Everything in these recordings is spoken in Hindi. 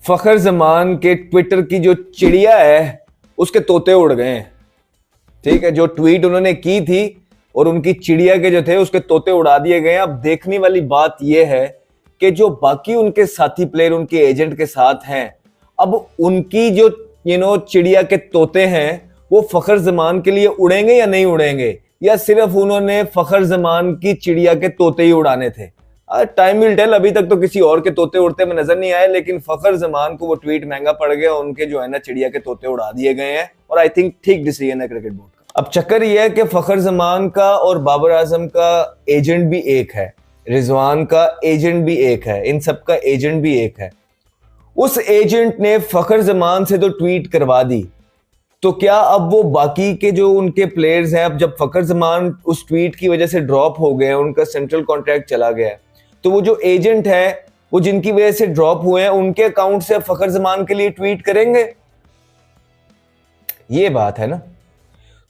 फखर जमान के ट्विटर की जो चिड़िया है उसके तोते उड़ गए हैं। ठीक है, जो ट्वीट उन्होंने की थी और उनकी चिड़िया के जो थे उसके तोते उड़ा दिए गए। अब देखने वाली बात यह है कि जो बाकी उनके साथी प्लेयर उनके एजेंट के साथ हैं, अब उनकी जो चिड़िया के तोते हैं वो फखर जमान के लिए उड़ेंगे या नहीं उड़ेंगे, या सिर्फ उन्होंने फखर जमान की चिड़िया के तोते ही उड़ाने थे। Time will tell. अभी तक तो किसी और के तोते उड़ते में नजर नहीं आए, लेकिन फखर जमान को वो ट्वीट महंगा पड़ गया, उनके जो है ना चिड़िया के तोते उड़ा दिए गए हैं। और आई थिंक ठीक डिसीजन है क्रिकेट बोर्ड का। अब चक्कर यह है कि फखर जमान का और बाबर आजम का एजेंट भी एक है, रिजवान का एजेंट भी एक है, इन सब का एजेंट भी एक है। उस एजेंट ने फखर जमान से तो ट्वीट करवा दी, तो क्या अब वो बाकी के जो उनके प्लेयर्स हैं, अब जब फखर जमान उस ट्वीट की वजह से ड्रॉप हो गए, उनका सेंट्रल कॉन्ट्रैक्ट चला गया, तो वो जो एजेंट है वो जिनकी वजह से ड्रॉप हुए हैं उनके अकाउंट से फखर जमान के लिए ट्वीट करेंगे? ये बात है ना।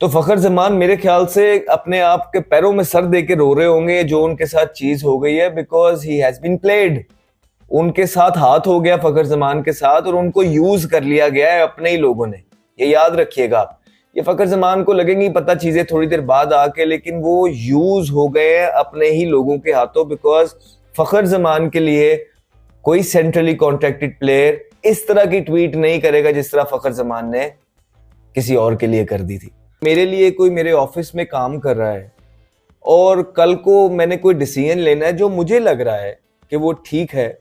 तो फखर जमान मेरे ख्याल से अपने आप के पैरों में सर दे के रो रहे होंगे जो उनके साथ चीज हो गई है, because he has been played. उनके साथ हाथ हो गया फखर जमान के साथ, और उनको यूज कर लिया गया है अपने ही लोगों ने। ये याद रखिएगा आप। ये फखर जमान को लगेंगी पता चीजें थोड़ी देर बाद आके, लेकिन वो यूज हो गए हैं अपने ही लोगों के हाथों, बिकॉज फखर जमान के लिए कोई सेंट्रली कॉन्ट्रैक्टेड प्लेयर इस तरह की ट्वीट नहीं करेगा जिस तरह फखर जमान ने किसी और के लिए कर दी थी। मेरे लिए कोई मेरे ऑफिस में काम कर रहा है और कल को मैंने कोई डिसीजन लेना है जो मुझे लग रहा है कि वो ठीक है,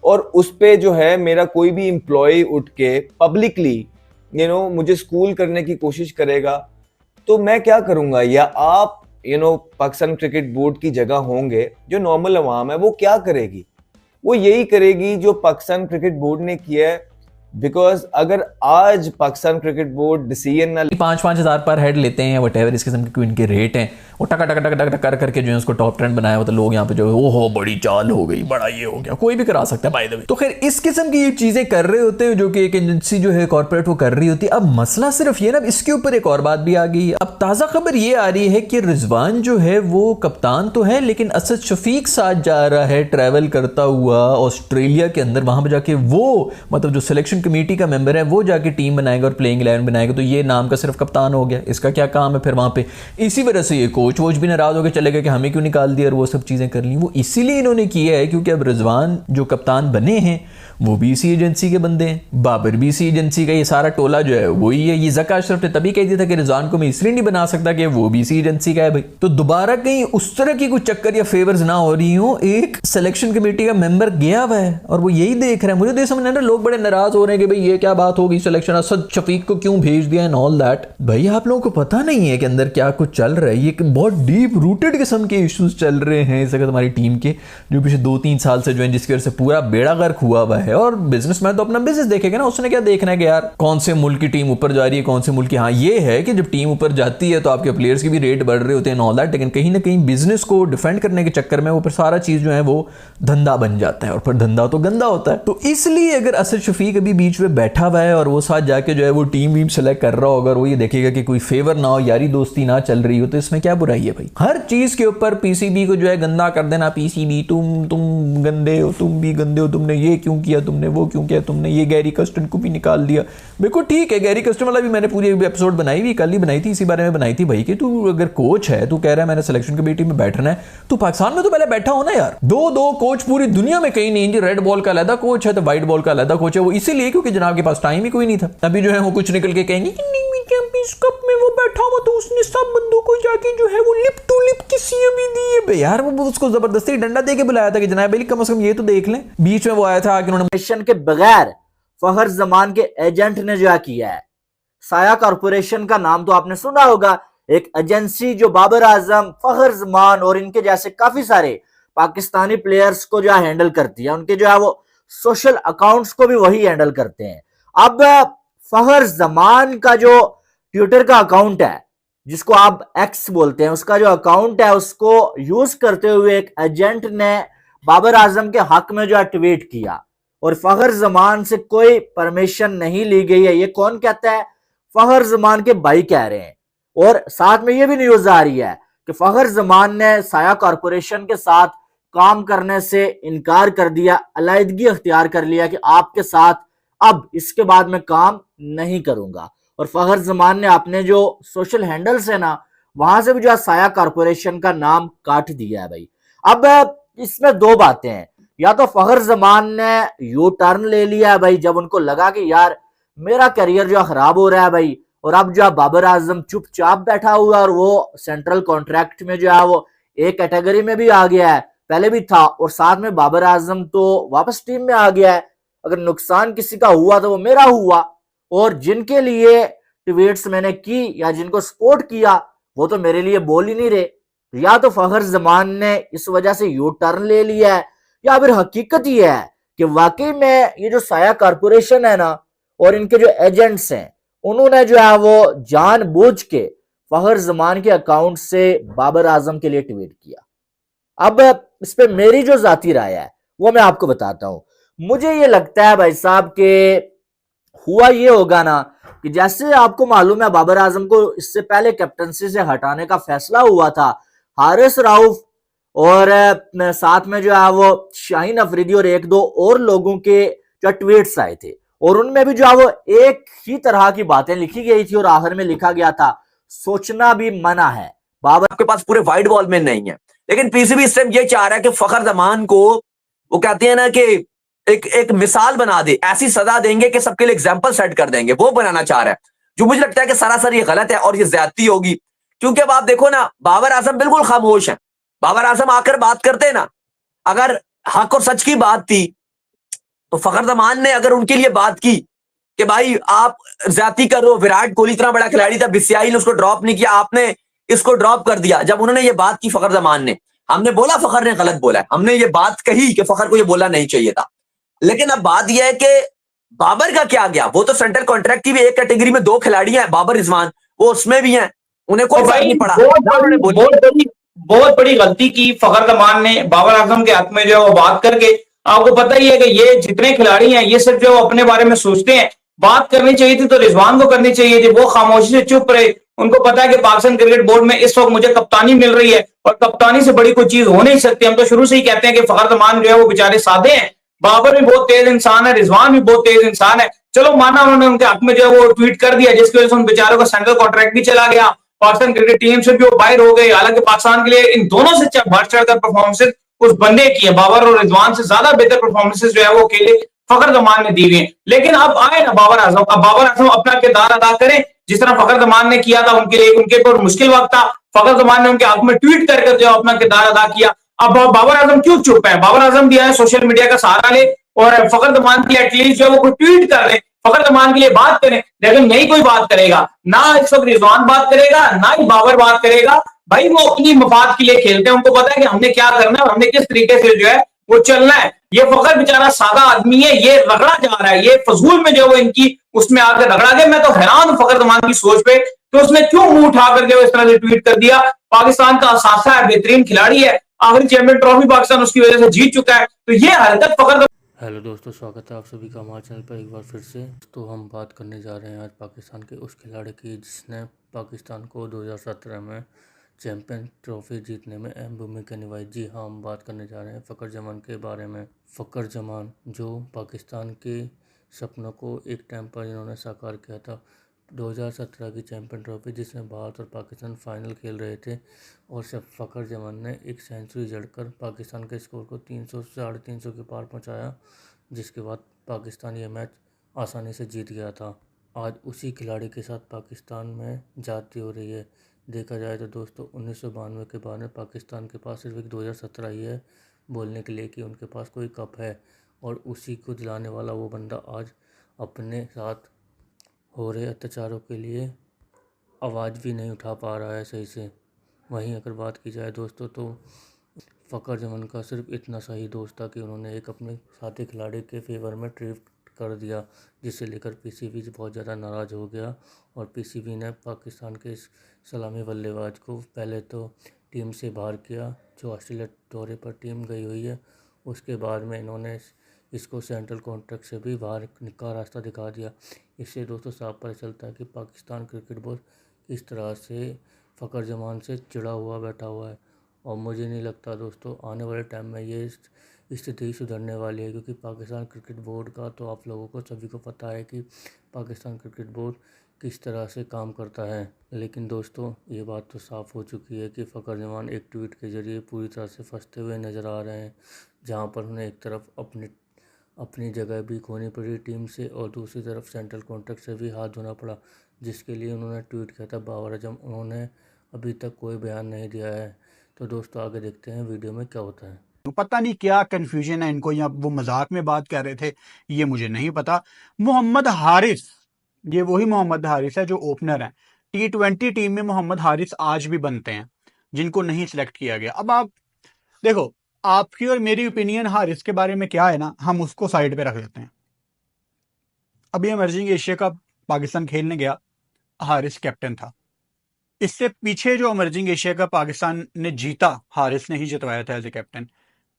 और उस पे जो है मेरा कोई भी एम्प्लॉय उठ के पब्लिकली मुझे स्कूल करने की कोशिश करेगा, तो मैं क्या करूंगा? या आप पाकिस्तान क्रिकेट बोर्ड की जगह होंगे, जो नॉर्मल अवाम है वो क्या करेगी? वो यही करेगी जो पाकिस्तान क्रिकेट बोर्ड ने किया है। बिकॉज अगर आज पाकिस्तान क्रिकेट बोर्ड डिसीजन ना 5-5 हज़ार पर हेड लेते हैं, वटेवर इस किस्म के इनके रेट हैं, वो टका टका टका टका कर करके जो है उसको टॉप ट्रेंड बनाया हुआ, तो लोग यहाँ पे जो ओहो बड़ी चाल हो गई, बड़ा ये हो गया, कोई भी करा सकता है बाय द वे। तो खैर इस किस्म की ये चीजें कर रहे होते हैं जो कि एक एजेंसी जो है कॉर्पोरेट वो कर रही होती है। अब मसला सिर्फ ये ना, इसके ऊपर एक और बात भी आ गई है। अब ताज़ा खबर ये आ रही है कि रिजवान जो है वो कप्तान तो है, लेकिन असद शफीक साथ जा रहा है ट्रैवल करता हुआ ऑस्ट्रेलिया के अंदर। वहां पर जाके वो मतलब जो सिलेक्शन कमेटी का मेंबर है वो जाके टीम बनाएगा और प्लेइंग 11 बनाएगा। तो ये नाम का सिर्फ कप्तान हो गया, इसका क्या काम है फिर वहां पे? इसी वजह से ये कोच वोच भी नाराज होकर चले गए कि हमें क्यों निकाल दिया और वो सब चीजें कर ली। वो इसीलिए इन्होंने किया है क्योंकि अब रिजवान जो कप्तान बने हैं वो भी इसी एजेंसी के बंदे हैं, बाबर भी इसी एजेंसी का, ये सारा टोला जो है वही है। ये ज़का अशरफ ने तभी कह दिया था कि रिजवान को मैं इसलिए नहीं बना सकता कि वो भी इसी एजेंसी का है भाई। तो दोबारा कहीं उस तरह की कुछ चक्कर या फेवर्स ना हो रही हो। एक सिलेक्शन कमेटी का मेंबर गया हुआ है और वो यही देख रहे हैं। मुझे तो समझ नहीं आ रहा, लोग बड़े नाराज हो रहे हैं कि भाई ये क्या बात होगी, सिलेक्शन असद शफीक को क्यों भेज दिया एंड ऑल दैट। भाई आप लोगों को पता नहीं है कि अंदर क्या कुछ चल रहा है। ये बहुत डीप रूटेड किस्म के इश्यूज चल रहे हैं इस वक्त हमारी टीम के, जो पिछले 2-3 साल से जो है, जिसकी वजह से पूरा बेड़ा गर्क हुआ हुआ है। और बिजनेस मैन तो अपना बिजनेस देखेगा ना, उसने क्या देखना है कि यार कौन से मुल्क की टीम ऊपर जा रही है, कौन से मुल्क की। हाँ ये है कि जब टीम ऊपर जाती है तो आपके प्लेयर्स के भी रेट बढ़ रहे होते हैं ऑल दैट, लेकिन कहीं ना कहीं बिजनेस को डिफेंड करने के चक्कर में वो फिर सारा चीज जो है वो धंधा बन जाता है, और फिर धंधा तो गंदा होता है। तो इसलिए अगर असद शफीक अभी बीच में बैठा हुआ है और वो साथ जाके जो है वो टीम वीम सेलेक्ट कर रहा हो, अगर वो ये देखेगा कि कोई फेवर ना हो, यारी दोस्ती ना चल रही हो, तो इसमें क्या बुराई है भाई? हर चीज के ऊपर पीसीबी को जो है गंदा कर देना, पीसीबी तुम गंदे हो, तुम भी गंदे हो, तुमने ये क्यों किया, तुमने वो क्यों किया, तुमने ये गैरी कस्टन को भी निकाल दिया। बिल्कुल ठीक है, गैरी कस्टन वाला भी मैंने पूरी एपिसोड बनाई हुई, कल ही बनाई थी, इसी बारे में बनाई थी भाई कि तू अगर कोच है, तू कह रहा है मैंने सिलेक्शन कमेटी में बैठना है, तो पाकिस्तान में तो पहले बैठा हो ना यार। दो कोच पूरी दुनिया में कहीं नहीं, रेड बॉल का अलग कोच है तो व्हाइट बॉल का अलग कोच है। वो इसीलिए क्योंकि जनाब के पास टाइम ही कोई नहीं था। अभी जो है वो कुछ निकल के कहेंगे चैंपियंस कप में वो बैठा हुआ तो उसने सब बंदों को जाके जो है वो लिप टू लिप किसी भी दिए यार। वो उसको जबरदस्ती डंडा दे के बुलाया था कि जनाब अली कम से कम ये तो देख लें। बीच में वो आया था कि उन्होंने के बगैर फखर जमान के एजेंट ने जो किया है। साया कॉरपोरेशन का नाम तो आपने सुना होगा, एक एजेंसी जो बाबर आजम, फखर जमान और इनके जैसे काफी सारे पाकिस्तानी प्लेयर्स को जो है हैंडल करती है। उनके जो है वो सोशल अकाउंट्स को भी वही हैंडल करते हैं। अब फखर जमान का जो ट्विटर का अकाउंट है, जिसको आप एक्स बोलते हैं, उसका जो अकाउंट है उसको यूज करते हुए एक एजेंट ने बाबर आजम के हक में जो है ट्वीट किया, और फखर जमान से कोई परमिशन नहीं ली गई है। ये कौन कहता है? फखर जमान के भाई कह रहे हैं। और साथ में ये भी न्यूज आ रही है कि फखर जमान ने साया कॉरपोरेशन के साथ काम करने से इनकार कर दिया, अलहदगी अख्तियार कर लिया कि आपके साथ अब इसके बाद मैं काम नहीं करूंगा। और फखर जमान ने अपने जो सोशल हैंडल्स है ना, वहां से भी जो है साया कारपोरेशन का नाम काट दिया है भाई। अब इसमें दो बातें हैं, या तो फखर जमान ने यू टर्न ले लिया है भाई, जब उनको लगा कि यार मेरा करियर जो खराब हो रहा है भाई, और अब जो बाबर आजम चुपचाप बैठा हुआ है और वो सेंट्रल कॉन्ट्रैक्ट में जो है वो एक कैटेगरी में भी आ गया है, पहले भी था, और साथ में बाबर आजम तो वापस टीम में आ गया है। अगर नुकसान किसी का हुआ तो वो मेरा हुआ, और जिनके लिए ट्वीट्स मैंने की या जिनको सपोर्ट किया वो तो मेरे लिए बोल ही नहीं रहे। या तो फखर जमान ने इस वजह से यू टर्न ले लिया है, या फिर हकीकत ये है कि वाकई में ये जो साया कारपोरेशन है ना और इनके जो एजेंट्स हैं, उन्होंने जो है वो जानबूझ के फखर जमान के अकाउंट से बाबर आजम के लिए ट्वीट किया। अब इस पे मेरी जो जाती राय है वो मैं आपको बताता हूं। मुझे ये लगता है भाई साहब के हुआ ये होगा ना कि जैसे आपको मालूम है बाबर आजम को इससे पहले कैप्टनसी से हटाने का फैसला हुआ था, हारिस राउफ और साथ में जो है वो शाहीन अफरीदी और एक दो और लोगों के जो ट्वीट्स आए थे, और उनमें भी जो है वो एक ही तरह की बातें लिखी गई थी, और आखिर में लिखा गया था सोचना भी मना है। बाबर आपके पास पूरे वाइट बॉल में नहीं है, लेकिन पीसीबी इस टाइम ये चाह रहा है कि फखर जमान को, वो कहते हैं ना कि एक मिसाल बना दे, ऐसी सजा देंगे कि सबके लिए एग्जाम्पल सेट कर देंगे, वो बनाना चाह रहा है, जो मुझे लगता है कि सरासर ये गलत है और ये ज्यादती होगी। क्योंकि अब आप देखो ना, बाबर आजम बिल्कुल खामोश है। बाबर आजम आकर बात करते ना, अगर हक और सच की बात थी तो फखर जमान ने अगर उनके लिए बात की कि भाई आप ज्यादती कर रहे हो, विराट कोहली इतना बड़ा खिलाड़ी था, बीसीसीआई ने उसको ड्रॉप नहीं किया, आपने इसको ड्रॉप कर दिया। जब उन्होंने ये बात की फखर जमान ने, हमने बोला फखर ने गलत बोला है, हमने ये बात कही कि फखर को ये बोलना नहीं चाहिए था। लेकिन अब बात यह है कि बाबर का क्या गया, वो तो सेंट्रल कॉन्ट्रैक्ट की भी एक कैटेगरी में दो खिलाड़ी हैं, बाबर रिजवान, वो उसमें भी हैं, उन्हें कोई फर्क नहीं पड़ा। बहुत बड़ी गलती की फखर जमान ने बाबर आजम के हक में जो है वो बात करके। आपको पता ही है कि ये जितने खिलाड़ी हैं ये सिर्फ जो अपने बारे में सोचते हैं। बात करनी चाहिए थी तो रिजवान को करनी चाहिए थी, वो खामोशी से चुप रहे। उनको पता है कि पाकिस्तान क्रिकेट बोर्ड में इस वक्त मुझे कप्तानी मिल रही है और कप्तानी से बड़ी कोई चीज हो नहीं सकती। हम तो शुरू से ही कहते हैं कि फखर जमान जो है वो बेचारे सादे हैं, बाबर भी बहुत तेज इंसान है, रिजवान भी बहुत तेज इंसान है। चलो माना उन्होंने उनके हक में जो है वो ट्वीट कर दिया, जिसकी वजह से उन बेचारों का सेंट्रल कॉन्ट्रैक्ट भी चला गया, पाकिस्तान क्रिकेट टीम से भी वो बाहर हो गए। हालांकि पाकिस्तान के लिए इन दोनों से बढ़ चढ़कर परफॉर्मेंसेज उस बंदे की है, बाबर और रिजवान से ज्यादा बेहतर परफॉर्मेंसेज जो है वो अकेले फखर जमान ने दी हुई है। लेकिन अब आए ना बाबर आजम, अब बाबर आजम अपना किरदार अदा करें जिस तरह फखर जमान ने किया था। उनके लिए उनके ऊपर मुश्किल वक्त था, फखर जमान ने उनके हक में ट्वीट करके जो अपना किरदार अदा किया। अब बाबर आजम क्यों चुप है? बाबर आजम दिया है सोशल मीडिया का सहारा ले और फखर जमान की एटलीस्ट जो है वो कोई ट्वीट कर ले, फखर जमान के लिए बात करें। लेकिन नहीं कोई बात करेगा, ना इस वक्त रिजवान बात करेगा, ना ही बाबर बात करेगा। भाई वो अपनी मफाद के लिए खेलते हैं, उनको पता है कि हमने क्या करना है और हमने किस तरीके से जो है वो चलना है। ये फखर बेचारा सादा आदमी है, ये रगड़ा जा रहा है, ये फजूल में जो वो इनकी उसमें आकर रगड़ा गया। मैं तो हैरान हूं फखर जमान की सोच पे कि उसने क्यों मुंह उठाकर जो इस तरह से ट्वीट कर दिया। पाकिस्तान का असासा है, बेहतरीन खिलाड़ी है, आखिरी चैंपियन ट्रॉफी पाकिस्तान उसकी वजह से जीत चुका है, तो ये हरकत फखर। हेलो दोस्तों, स्वागत है आप सभी का हमारे चैनल पर एक बार फिर से। तो हम बात करने जा रहे हैं आज पाकिस्तान के उस खिलाड़ी की जिसने पाकिस्तान को 2017 में चैंपियन ट्रॉफी जीतने में अहम भूमिका निभाई। जी हाँ, हम बात करने जा रहे हैं फखर जमान के बारे में। फखर जमान जो पाकिस्तान के सपनों को एक टाइम पर इन्होंने साकार किया था। 2017 की चैंपियन ट्रॉफी जिसमें भारत और पाकिस्तान फाइनल खेल रहे थे और सब फखर जमान ने एक सेंचुरी जड़कर पाकिस्तान के स्कोर को 300 साढ़े 300 के पार पहुंचाया, जिसके बाद पाकिस्तान ये मैच आसानी से जीत गया था। आज उसी खिलाड़ी के साथ पाकिस्तान में जाती हो रही है। देखा जाए तो दोस्तों 1992 के बाद में पाकिस्तान के पास सिर्फ एक 2017 ही है बोलने के लिए कि उनके पास कोई कप है, और उसी को दिलाने वाला वो बंदा आज अपने साथ हो रहे अत्याचारों के लिए आवाज़ भी नहीं उठा पा रहा है सही से। वहीं अगर बात की जाए दोस्तों तो फखर जमान का सिर्फ इतना सा ही दोस्त था कि उन्होंने एक अपने साथी खिलाड़ी के फेवर में ट्वीट कर दिया, जिसे लेकर पीसीबी बहुत ज़्यादा नाराज़ हो गया और पीसीबी ने पाकिस्तान के इस सलामी बल्लेबाज को पहले तो टीम से बाहर किया, जो ऑस्ट्रेलिया दौरे पर टीम गई हुई है। उसके बाद में इन्होंने इसको सेंट्रल कॉन्ट्रैक्ट से भी बाहर का रास्ता दिखा दिया। इससे दोस्तों साफ पता चलता है कि पाकिस्तान क्रिकेट बोर्ड किस तरह से फखर जमान से चिढ़ा हुआ बैठा हुआ है। और मुझे नहीं लगता दोस्तों आने वाले टाइम में ये स्थिति सुधरने वाली है, क्योंकि पाकिस्तान क्रिकेट बोर्ड का तो आप लोगों को सभी को पता है कि पाकिस्तान क्रिकेट बोर्ड किस तरह से काम करता है। लेकिन दोस्तों, ये बात तो साफ़ हो चुकी है कि फ़खर जमान एक ट्वीट के ज़रिए पूरी तरह से फंसते हुए नज़र आ रहे हैं, जहां पर उन्हें एक तरफ अपनी जगह भी खोनी पड़ी टीम से और दूसरी तरफ सेंट्रल कॉन्ट्रैक्ट से भी हाथ धोना पड़ा, जिसके लिए उन्होंने ट्वीट किया था बाबर आजम। उन्होंने अभी तक कोई बयान नहीं दिया है। तो दोस्तों, आगे देखते हैं वीडियो में क्या होता है। पता नहीं क्या कंफ्यूजन है इनको, या वो मजाक में बात कर रहे थे, ये मुझे नहीं पता। मोहम्मद हारिस, ये वही मोहम्मद हारिस है जो ओपनर है T20 टीम में। मोहम्मद हारिस आज भी बनते हैं जिनको नहीं सिलेक्ट किया गया। अब आप देखो, आपकी और मेरी ओपिनियन हारिस के बारे में क्या है ना, हम उसको साइड पे रख देते हैं। अभी इमर्जिंग एशिया कप पाकिस्तान खेलने गया, हारिस कैप्टन था। इससे पीछे जो इमर्जिंग एशिया कप पाकिस्तान ने जीता, हारिस ने ही जितवाया था एज ए कैप्टन,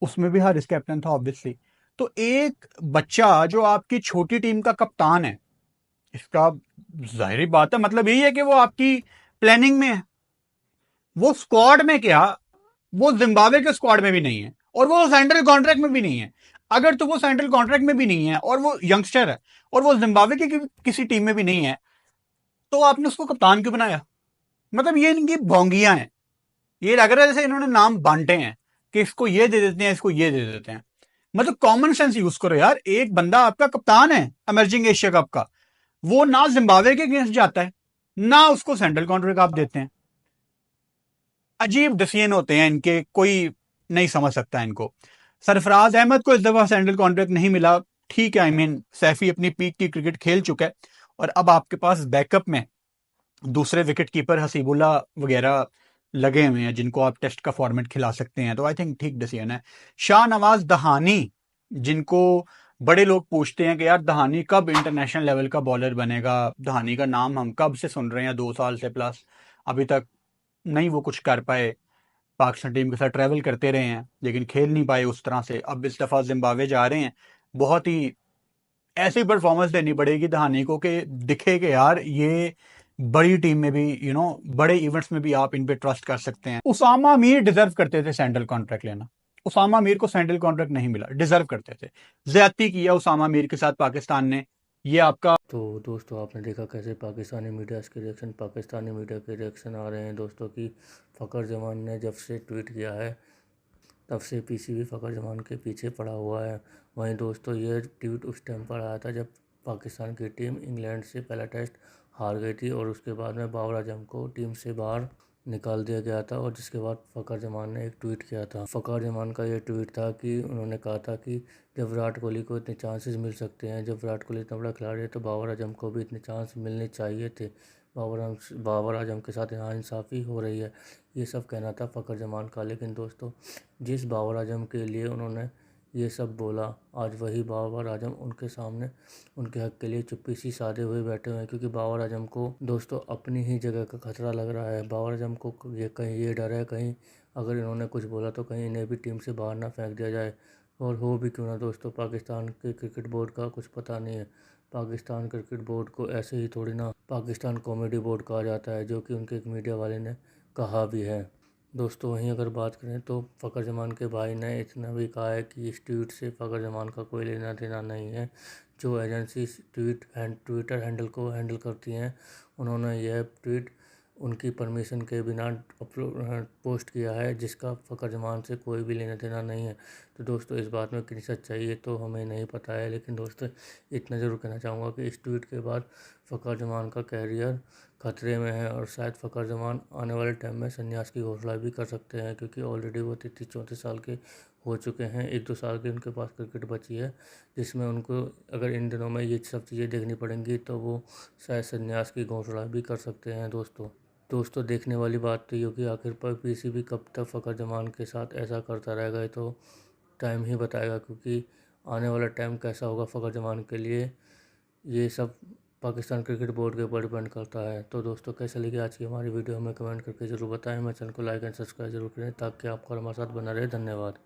उसमें भी हारिस कैप्टन था ऑब्वियसली। तो एक बच्चा जो आपकी छोटी टीम का कप्तान है, इसका जाहिर बात है मतलब यही है कि वो आपकी प्लानिंग में है। वो स्क्वाड में क्या, वो जिम्बाब्वे के स्क्वाड में भी नहीं है और वो सेंट्रल कॉन्ट्रैक्ट में भी नहीं है। अगर तो वो सेंट्रल कॉन्ट्रैक्ट में भी नहीं है और वो यंगस्टर है और वो जिम्बाब्वे की किसी टीम में भी नहीं है, तो आपने उसको कप्तान क्यों बनाया? मतलब ये इनकी भोंगियां हैं। ये लग रहा है जैसे इन्होंने नाम बांटे हैं कि इसको ये दे देते हैं, इसको ये दे देते हैं। मतलब कॉमन सेंस यूज करो यार। एक बंदा आपका कप्तान है इमर्जिंग एशिया कप का, वो ना जिम्बाब्वे के अगेंस्ट जाता है, ना उसको सेंट्रल कॉन्ट्रैक्ट आप देते हैं। अजीब डिसीजन होते हैं इनके, कोई नहीं समझ सकता इनको। सरफराज अहमद को इस दफा सेंट्रल कॉन्ट्रैक्ट नहीं मिला, ठीक है। आई मीन सैफी अपनी पीक की क्रिकेट खेल चुका है और अब आपके पास बैकअप में दूसरे विकेट कीपर हसीबुल्ला वगैरह लगे हुए हैं जिनको आप टेस्ट का फॉर्मेट खिला सकते हैं। तो आई थिंक ठीक डिसीजन है। शाहनवाज दहानी, जिनको बड़े लोग पूछते हैं कि यार दहानी कब इंटरनेशनल लेवल का बॉलर बनेगा, दहानी का नाम हम कब से सुन रहे हैं, 2 साल से प्लस, अभी तक नहीं वो कुछ कर पाए। पाकिस्तान टीम के साथ ट्रैवल करते रहे हैं लेकिन खेल नहीं पाए उस तरह से। अब इस दफ़ा जिम्बाब्वे जा रहे हैं, बहुत ही ऐसी परफॉर्मेंस देनी पड़ेगी दहानी को कि दिखे कि यार ये बड़ी टीम में भी बड़े इवेंट्स में भी आप इन पे ट्रस्ट कर सकते हैं। उसामा मीर डिजर्व करते थे सेंट्रल कॉन्ट्रैक्ट लेना। उसामा मीर को सेंट्रल कॉन्ट्रैक्ट नहीं मिला, डिजर्व करते थे। ज्यादती किया उसामा मीर के साथ पाकिस्तान ने। ये आपका तो दोस्तों, आपने देखा कैसे पाकिस्तानी मीडिया के रिएक्शन आ रहे हैं दोस्तों कि फ़खर जमान ने जब से ट्वीट किया है तब से पीसीबी फ़खर जमान के पीछे पड़ा हुआ है। वहीं दोस्तों, ये ट्वीट उस टाइम पर आया था जब पाकिस्तान की टीम इंग्लैंड से पहला टेस्ट हार गई थी और उसके बाद में बाबर आजम को टीम से बाहर निकाल दिया गया था। और जिसके बाद फ़खर जमान ने एक ट्वीट किया था। फ़खर जमान का ये ट्वीट था कि उन्होंने कहा था कि जब विराट कोहली को इतने चांसेस मिल सकते हैं, जब विराट कोहली इतना बड़ा खिलाड़ी है, तो बाबर आजम को भी इतने चांस मिलने चाहिए थे। बाबर आजम के साथ नाइंसाफ़ी हो रही है, ये सब कहना था फ़खर जमान का। लेकिन दोस्तों, जिस बाबर आजम के लिए उन्होंने ये सब बोला, आज वही बाबर आजम उनके सामने उनके हक के लिए चुप्पी सी साधे हुए बैठे हुए हैं। क्योंकि बाबर आजम को दोस्तों अपनी ही जगह का खतरा लग रहा है। बाबर आजम को ये डर है कहीं अगर इन्होंने कुछ बोला तो कहीं इन्हें भी टीम से बाहर ना फेंक दिया जाए। और हो भी क्यों ना दोस्तों, पाकिस्तान के क्रिकेट बोर्ड का कुछ पता नहीं है। पाकिस्तान क्रिकेट बोर्ड को ऐसे ही थोड़ी ना पाकिस्तान कॉमेडी बोर्ड कहा जाता है, जो कि उनके एक मीडिया वाले ने कहा भी है। दोस्तों, वहीं अगर बात करें तो फ़खर जमान के भाई ने इतना भी कहा है कि इस ट्वीट से फ़खर जमान का कोई लेना देना नहीं है। जो एजेंसी ट्विटर हैंडल को हैंडल करती हैं, उन्होंने यह ट्वीट उनकी परमिशन के बिना पोस्ट किया है, जिसका फ़खर जमान से कोई भी लेना देना नहीं है। तो दोस्तों, इस बात में कितनी सच्चाई है तो हमें नहीं पता है। लेकिन दोस्तों, इतना ज़रूर कहना चाहूँगा कि इस ट्वीट के बाद फ़खर जमान का कैरियर खतरे में है और शायद फ़खर जमान आने वाले टाइम में संन्यास की घोषणा भी कर सकते हैं, क्योंकि ऑलरेडी वो 33-34 साल के हो चुके हैं। 1-2 साल की उनके पास क्रिकेट बची है, जिसमें उनको अगर इन दिनों में ये सब चीज़ें देखनी पड़ेंगी तो वो शायद संन्यास की घोषणा भी कर सकते हैं। दोस्तों, देखने वाली बात तो ये कि आखिर पर पीसीबी कब तक फ़खर जमान के साथ ऐसा करता रहेगा, ये तो टाइम ही बताएगा। क्योंकि आने वाला टाइम कैसा होगा फ़खर जमान के लिए, ये सब पाकिस्तान क्रिकेट बोर्ड के ऊपर डिपेंड करता है। तो दोस्तों, कैसे लगी आज की हमारी वीडियो हमें कमेंट करके ज़रूर बताएं। मेरे चैनल को लाइक एंड सब्सक्राइब जरूर करें ताकि आपका हमारे साथ बना रहे। धन्यवाद।